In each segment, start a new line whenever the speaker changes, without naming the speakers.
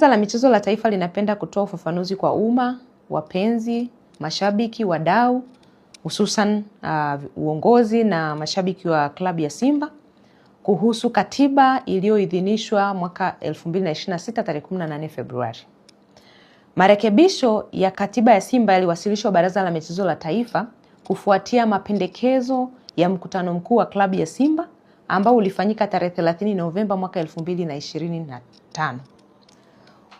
Baraza la Michezo la Taifa linapenda kutoa ufafanuzi kwa umma, wapenzi, mashabiki, wadau, hususan uongozi na mashabiki wa klabu ya Simba kuhusu katiba iliyoidhinishwa mwaka 2026 tarehe 18 Februari. Marekebisho ya katiba ya Simba yaliwasilishwa Baraza la Michezo la Taifa kufuatia mapendekezo ya mkutano mkuu wa klabu ya Simba ambao ulifanyika tarehe 30 Novemba mwaka 2025.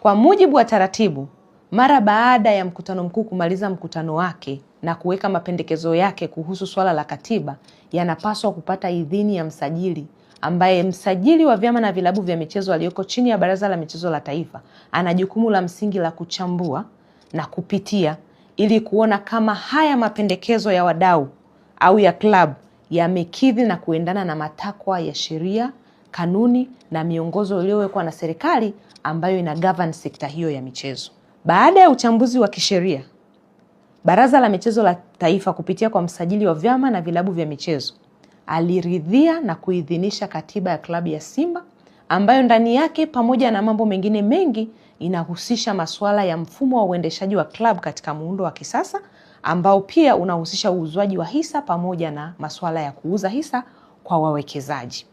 Kwa mujibu wa taratibu, mara baada ya mkutano mkuu kumaliza mkutano wake na kuweka mapendekezo yake kuhusu swala la katiba, yanapaswa kupata idhini ya msajili, ambaye msajili wa vyama na vilabu vya michezo aliyoko chini ya Baraza la Michezo la Taifa ana jukumu la msingi la kuchambua na kupitia ili kuona kama haya mapendekezo ya wadau au ya klabu yamekidhi na kuendana na matakwa ya sheria, kanuni na miongozo iliyowekwa na serikali ambayo ina govern sekta hiyo ya michezo. Baada ya uchambuzi wa kisheria, Baraza la Michezo la Taifa kupitia kwa msajili wa vyama na vilabu vya michezo aliridhia na kuidhinisha katiba ya klabu ya Simba ambayo ndani yake pamoja na mambo mengine mengi inahusisha masuala ya mfumo wa uendeshaji wa klabu katika muundo wa kisasa ambao pia unahusisha uuzwaji wa hisa pamoja na masuala ya kuuza hisa kwa wawekezaji.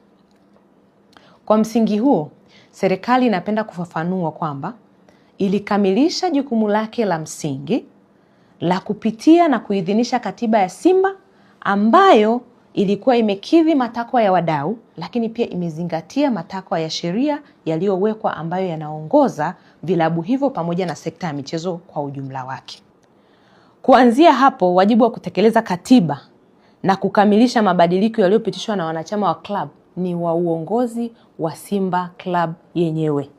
Kwa msingi huo, serikali inapenda kufafanua kwamba ilikamilisha jukumu lake la msingi la kupitia na kuidhinisha katiba ya Simba ambayo ilikuwa imekidhi matakwa ya wadau, lakini pia imezingatia matakwa ya sheria yaliyowekwa ambayo yanaongoza vilabu hivyo pamoja na sekta ya michezo kwa ujumla wake. Kuanzia hapo, wajibu wa kutekeleza katiba na kukamilisha mabadiliko yaliyopitishwa na wanachama wa club ni wa uongozi wa Simba Club yenyewe.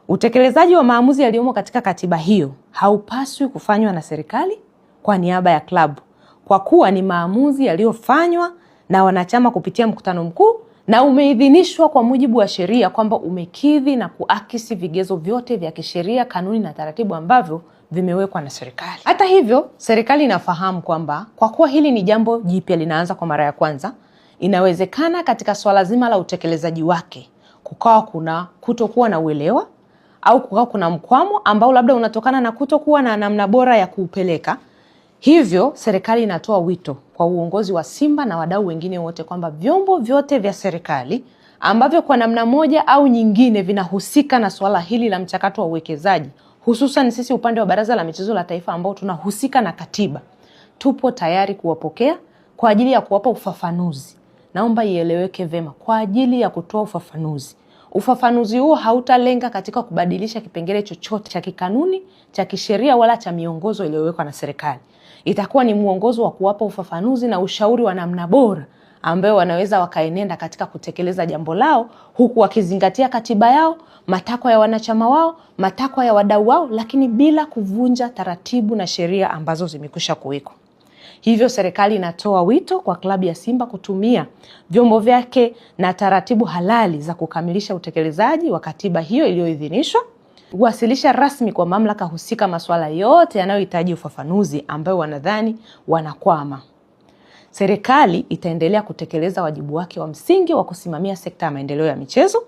Utekelezaji wa maamuzi yaliyomo katika katiba hiyo haupaswi kufanywa na serikali kwa niaba ya klabu, kwa kuwa ni maamuzi yaliyofanywa na wanachama kupitia mkutano mkuu na umeidhinishwa kwa mujibu wa sheria kwamba umekidhi na kuakisi vigezo vyote vya kisheria, kanuni na taratibu ambavyo vimewekwa na serikali. Hata hivyo, serikali inafahamu kwamba kwa kuwa hili ni jambo jipya linaanza kwa mara ya kwanza, inawezekana katika swala zima la utekelezaji wake kukawa kuna kutokuwa na uelewa au kukawa kuna mkwamo ambao labda unatokana na kutokuwa na namna bora ya kuupeleka. Hivyo serikali inatoa wito kwa uongozi wa Simba na wadau wengine wote kwamba vyombo vyote vya serikali ambavyo kwa namna moja au nyingine vinahusika na swala hili la mchakato wa uwekezaji, hususan sisi upande wa Baraza la Michezo la Taifa ambao tunahusika na katiba, tupo tayari kuwapokea kwa ajili ya kuwapa ufafanuzi. Naomba ieleweke vema, kwa ajili ya kutoa ufafanuzi. Ufafanuzi huo hautalenga katika kubadilisha kipengele chochote cha kikanuni, cha kisheria wala cha miongozo iliyowekwa na serikali. Itakuwa ni muongozo wa kuwapa ufafanuzi na ushauri wa namna bora ambayo wanaweza wakaenenda katika kutekeleza jambo lao huku wakizingatia katiba yao, matakwa ya wanachama wao, matakwa ya wadau wao, lakini bila kuvunja taratibu na sheria ambazo zimekwisha kuwekwa. Hivyo serikali inatoa wito kwa klabu ya Simba kutumia vyombo vyake na taratibu halali za kukamilisha utekelezaji wa katiba hiyo iliyoidhinishwa, kuwasilisha rasmi kwa mamlaka husika masuala yote yanayohitaji ufafanuzi ambayo wanadhani wanakwama. Serikali itaendelea kutekeleza wajibu wake wa msingi wa kusimamia sekta ya maendeleo ya michezo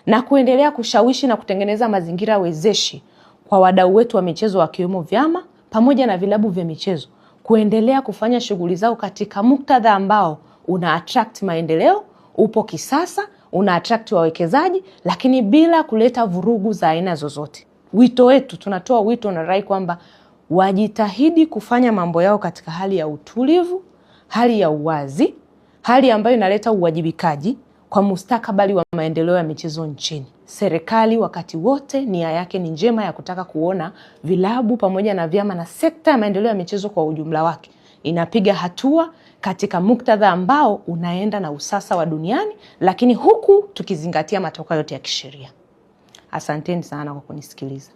na kuendelea kushawishi na kutengeneza mazingira wezeshi kwa wadau wetu wa michezo wakiwemo vyama pamoja na vilabu vya michezo kuendelea kufanya shughuli zao katika muktadha ambao una attract maendeleo, upo kisasa, una attract wawekezaji, lakini bila kuleta vurugu za aina zozote. Wito wetu, tunatoa wito na rai kwamba wajitahidi kufanya mambo yao katika hali ya utulivu, hali ya uwazi, hali ambayo inaleta uwajibikaji kwa mustakabali wa maendeleo ya michezo nchini. Serikali wakati wote nia yake ni njema ya kutaka kuona vilabu pamoja na vyama na sekta ya maendeleo ya michezo kwa ujumla wake inapiga hatua katika muktadha ambao unaenda na usasa wa duniani, lakini huku tukizingatia matakwa yote ya kisheria. Asanteni sana kwa kunisikiliza.